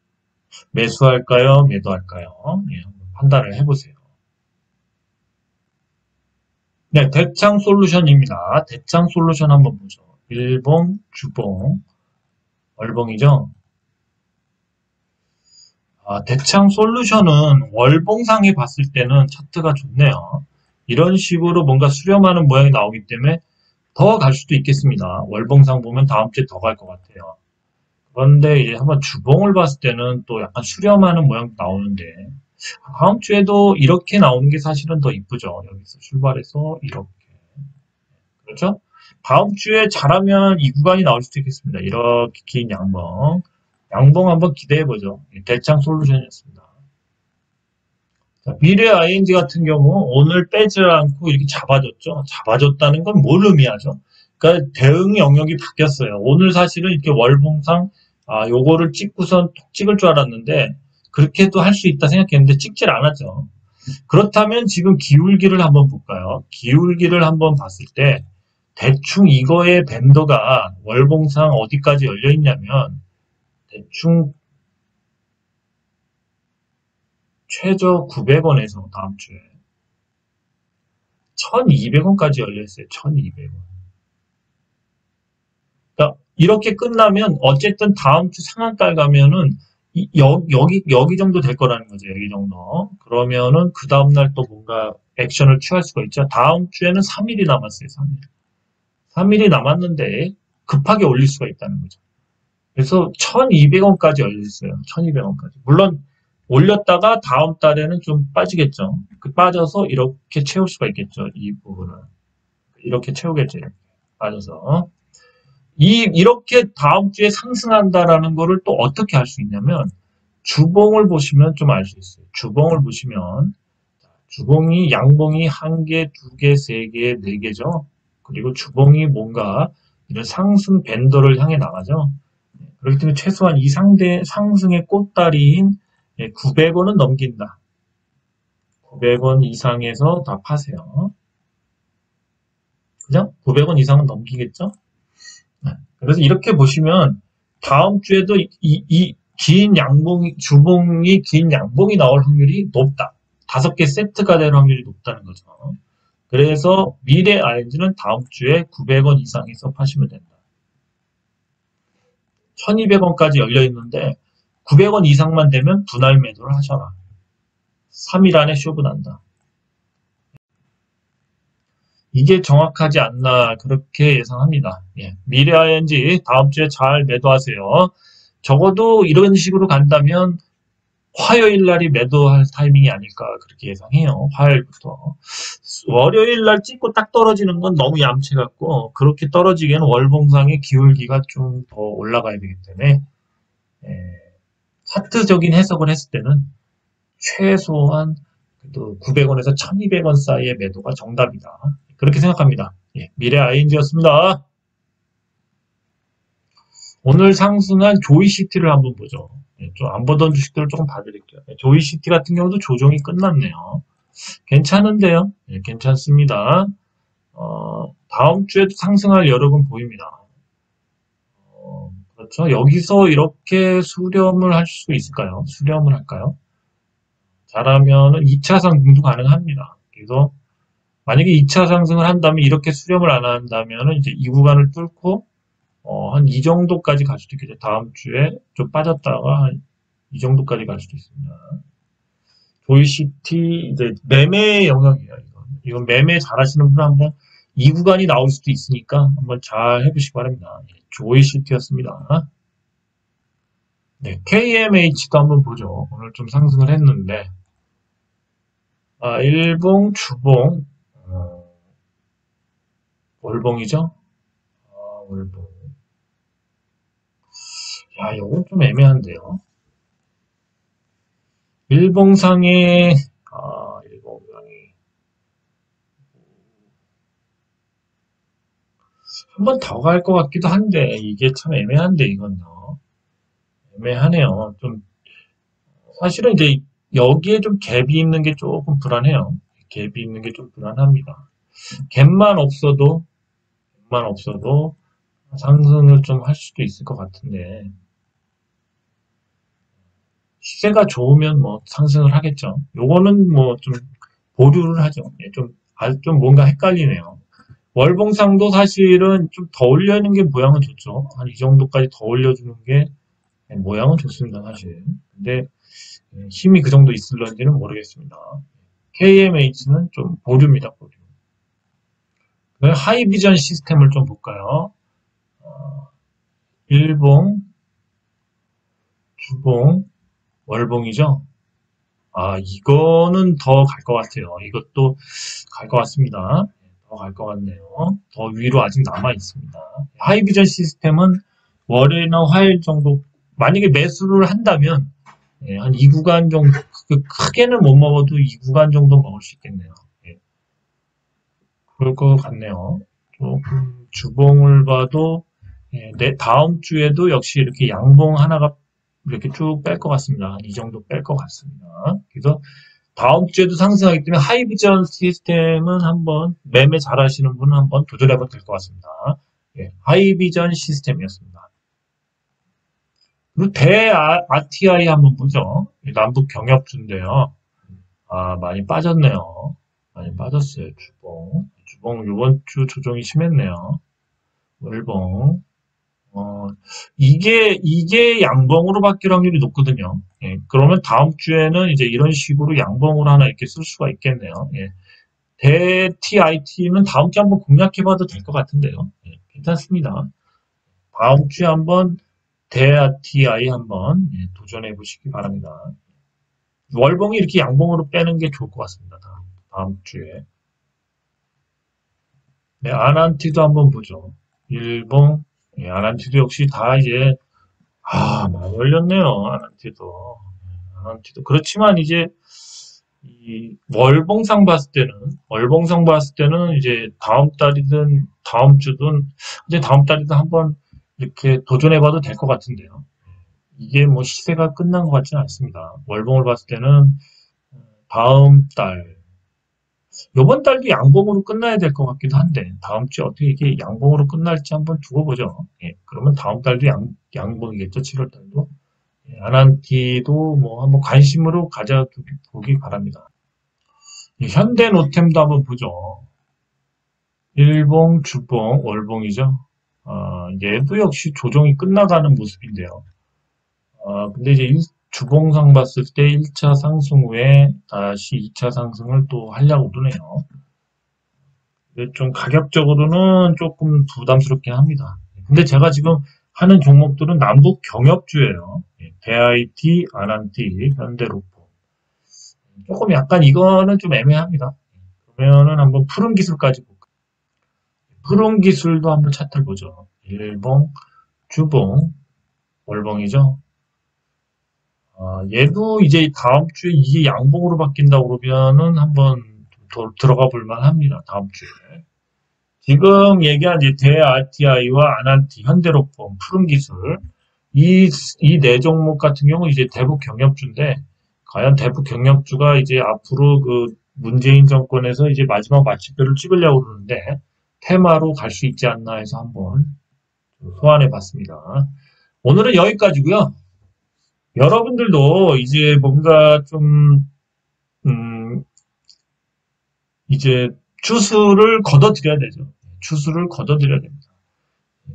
매수할까요? 매도할까요? 예, 한번 판단을 해보세요. 네, 대창 솔루션입니다. 대창 솔루션 한번 보죠. 일봉, 주봉, 월봉이죠. 대창 솔루션은 월봉상에 봤을 때는 차트가 좋네요. 이런 식으로 뭔가 수렴하는 모양이 나오기 때문에 더 갈 수도 있겠습니다. 월봉상 보면 다음 주에 더 갈 것 같아요. 그런데 이제 한번 주봉을 봤을 때는 또 약간 수렴하는 모양도 나오는데 다음 주에도 이렇게 나오는 게 사실은 더 이쁘죠. 여기서 출발해서 이렇게. 그렇죠? 다음 주에 잘하면 이 구간이 나올 수도 있겠습니다. 이렇게 긴 양봉. 양봉 한번 기대해보죠. 대창 솔루션이었습니다. 자, 미래 ING 같은 경우 오늘 빼지 않고 이렇게 잡아줬죠. 잡아줬다는 건 뭘 의미하죠? 그러니까 대응 영역이 바뀌었어요. 오늘 사실은 이렇게 월봉상 요거를 찍고선 톡 찍을 줄 알았는데 그렇게도 할 수 있다 생각했는데 찍질 않았죠. 그렇다면 지금 기울기를 한번 볼까요? 기울기를 한번 봤을 때 대충 이거의 밴더가 월봉상 어디까지 열려 있냐면 대충 최저 900원에서 다음 주에 1200원까지 열려 있어요. 1200원. 그러니까 이렇게 끝나면 어쨌든 다음 주 상한가에 가면은 여기 정도 될 거라는 거죠. 여기 정도. 그러면은 그 다음날 또 뭔가 액션을 취할 수가 있죠. 다음 주에는 3일이 남았어요. 3일. 3일이 남았는데 급하게 올릴 수가 있다는 거죠. 그래서 1200원까지 열렸어요. 1200원까지. 물론 올렸다가 다음 달에는 좀 빠지겠죠. 빠져서 이렇게 채울 수가 있겠죠. 이 부분을. 이렇게 채우겠죠. 이렇게 빠져서. 이렇게 다음 주에 상승한다라는 거를 또 어떻게 알 수 있냐면, 주봉을 보시면 좀 알 수 있어요. 주봉을 보시면, 주봉이, 양봉이 1개, 2개, 3개, 4개죠. 그리고 주봉이 뭔가 이런 상승 밴더를 향해 나가죠. 그렇기 때문에 최소한 이 상승의 꽃다리인 900원은 넘긴다. 900원 이상에서 다 파세요. 그죠? 900원 이상은 넘기겠죠? 그래서 이렇게 보시면 다음 주에도 이 긴 양봉이, 주봉이 긴 양봉이 나올 확률이 높다. 5개 세트가 될 확률이 높다는 거죠. 그래서 미래 ING는 다음 주에 900원 이상에서 파시면 된다. 1200원까지 열려 있는데 900원 이상만 되면 분할 매도를 하셔라. 3일 안에 쇼부난다. 이게 정확하지 않나 그렇게 예상합니다. 예. 미래 ING 다음 주에 잘 매도하세요. 적어도 이런 식으로 간다면 화요일 날이 매도할 타이밍이 아닐까 그렇게 예상해요. 화요일부터. 월요일 날 찍고 딱 떨어지는 건 너무 얌체 같고 그렇게 떨어지기에는 월봉상의 기울기가 좀 더 올라가야 되기 때문에 차트적인 해석을 했을 때는 최소한 900원에서 1200원 사이의 매도가 정답이다. 그렇게 생각합니다. 예, 미래 ING였습니다. 오늘 상승한 조이시티를 한번 보죠. 좀 안 보던 주식들을 조금 봐드릴게요. 조이시티 같은 경우도 조정이 끝났네요. 괜찮은데요? 네, 괜찮습니다. 다음 주에도 상승할 여력은 보입니다. 그렇죠. 여기서 이렇게 수렴을 할 수 있을까요? 수렴을 할까요? 잘하면은 2차 상승도 가능합니다. 그래서 만약에 2차 상승을 한다면 이렇게 수렴을 안 한다면은 이제 이 구간을 뚫고 한 이 정도까지 갈 수도 있겠죠. 다음 주에 좀 빠졌다가 한 이 정도까지 갈 수도 있습니다. 조이시티 이제 매매 영역이에요. 이건 매매 잘하시는 분 한번 이 구간이 나올 수도 있으니까 한번 잘 해보시기 바랍니다. 조이시티였습니다. 네, KMH도 한번 보죠. 오늘 좀 상승을 했는데 일봉, 주봉, 월봉이죠. 월봉. 야, 이건 좀 애매한데요. 일봉상에 한 번 더 갈 것 같기도 한데 이게 참 애매한데 이건요. 애매하네요. 좀 사실은 이제 여기에 좀 갭이 있는 게 조금 불안해요. 갭이 있는 게 좀 불안합니다. 갭만 없어도 상승을 좀 할 수도 있을 것 같은데 시세가 좋으면 뭐 상승을 하겠죠. 요거는 뭐 좀 보류를 하죠. 좀 뭔가 헷갈리네요. 월봉상도 사실은 좀 더 올려는 게 모양은 좋죠. 한 이 정도까지 더 올려주는 게 모양은 좋습니다, 사실. 근데 힘이 그 정도 있을런지는 모르겠습니다. KMH는 좀 보류입니다, 보류. 하이비전 시스템을 좀 볼까요? 일봉, 주봉, 월봉이죠? 이거는 더 갈 것 같아요. 이것도 갈 것 같습니다. 더 갈 것 같네요. 더 위로 아직 남아 있습니다. 하이비전 시스템은 월요일이나 화요일 정도, 만약에 매수를 한다면, 한 이 구간 정도, 크게는 못 먹어도 이 구간 정도 먹을 수 있겠네요. 그럴 것 같네요. 조금 주봉을 봐도, 다음 주에도 역시 이렇게 양봉 하나가 이렇게 쭉 뺄 것 같습니다. 이 정도 뺄 것 같습니다. 그래서 다음 주에도 상승하기 때문에 하이비전 시스템은 한번 매매 잘 하시는 분은 한번 도전해봐도 될 것 같습니다. 하이비전 시스템이었습니다. 그리고 RTI 한번 보죠. 남북 경협주인데요. 많이 빠졌네요. 많이 빠졌어요. 주봉 이번 주 조정이 심했네요. 월봉. 이게 양봉으로 바뀔 확률이 높거든요. 그러면 다음 주에는 이제 이런 식으로 양봉으로 하나 이렇게 쓸 수가 있겠네요. TIT는 다음 주에 한번 공략해봐도 될 것 같은데요. 괜찮습니다. 다음 주에 한번 대아티아이 한번 도전해 보시기 바랍니다. 월봉이 이렇게 양봉으로 빼는 게 좋을 것 같습니다. 다음 주에. 네, 아난티도 한번 보죠. 일봉, 아난티도 역시 다 이제, 많이 열렸네요. 아난티도. 그렇지만 이제, 이 월봉상 봤을 때는 이제 다음 달이든 다음 주든, 이제 다음 달이든 한번 이렇게 도전해봐도 될 것 같은데요. 이게 뭐 시세가 끝난 것 같지는 않습니다. 월봉을 봤을 때는 다음 달, 이번 달도 양봉으로 끝나야 될 것 같기도 한데 다음 주에 어떻게 이게 양봉으로 끝날지 한번 두고 보죠. 그러면 다음 달도 양봉이겠죠. 7월 달도. 아난티도 뭐 한번 관심으로 가져보기 바랍니다. 현대노템도 한번 보죠. 일봉, 주봉, 월봉이죠. 얘도 역시 조정이 끝나가는 모습인데요. 근데 이제 주봉상 봤을 때 1차 상승 후에 다시 2차 상승을 또 하려고 그러네요. 좀 가격적으로는 조금 부담스럽긴 합니다. 근데 제가 지금 하는 종목들은 남북 경협주예요. 대IT, 아난티, 현대로폰. 조금 약간 이거는 좀 애매합니다. 그러면은 한번 푸른 기술까지 볼까요? 푸른 기술도 한번 차트를 보죠. 일봉, 주봉, 월봉이죠. 얘도 이제 다음 주에 이게 양봉으로 바뀐다고 그러면은 한번 더 들어가 볼 만합니다. 다음 주에. 지금 얘기한 이제 대RTI와 아난티, 현대로폰, 푸른기술 이 네 종목 같은 경우 이제 대북 경협주인데 과연 대북 경협주가 이제 앞으로 그 문재인 정권에서 이제 마지막 마침표를 찍으려고 그러는데 테마로 갈 수 있지 않나 해서 한번 소환해 봤습니다. 오늘은 여기까지고요. 여러분들도 이제 뭔가 좀 음, 이제 추수를 걷어들여야 되죠. 추수를 걷어들여야 됩니다.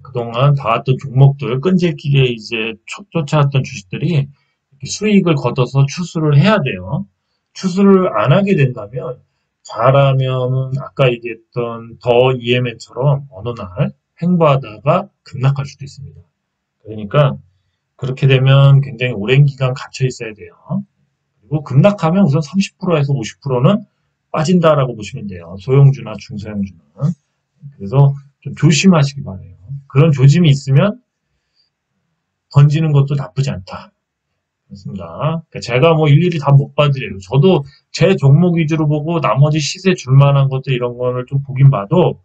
그동안 봐왔던 종목들 끈질기게 이제 쫓아왔던 주식들이 수익을 걷어서 추수를 해야 돼요. 추수를 안 하게 된다면 잘하면은 아까 얘기했던 더 EMN처럼 어느 날 횡보하다가 급락할 수도 있습니다. 그러니까 그렇게 되면 굉장히 오랜 기간 갇혀 있어야 돼요. 그리고 급락하면 우선 30%에서 50%는 빠진다라고 보시면 돼요. 소형주나 중소형주는. 그래서 좀 조심하시기 바래요. 그런 조짐이 있으면 던지는 것도 나쁘지 않다. 그렇습니다. 그러니까 제가 뭐 일일이 다 못 봐드려요. 저도 제 종목 위주로 보고 나머지 시세 줄만한 것들 이런 거를 좀 보긴 봐도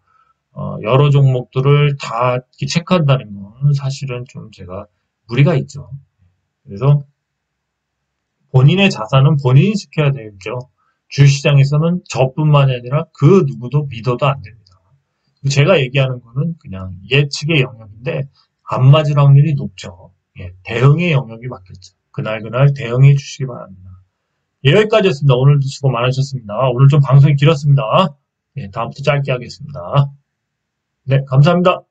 여러 종목들을 다 체크한다는 건 사실은 좀 제가 무리가 있죠. 그래서 본인의 자산은 본인이 지켜야 되죠. 주시장에서는 저뿐만이 아니라 그 누구도 믿어도 안 됩니다. 제가 얘기하는 거는 그냥 예측의 영역인데 안 맞을 확률이 높죠. 대응의 영역이 맞겠죠. 그날 대응해 주시기 바랍니다. 여기까지였습니다. 오늘도 수고 많으셨습니다. 오늘 좀 방송이 길었습니다. 다음부터 짧게 하겠습니다. 네, 감사합니다.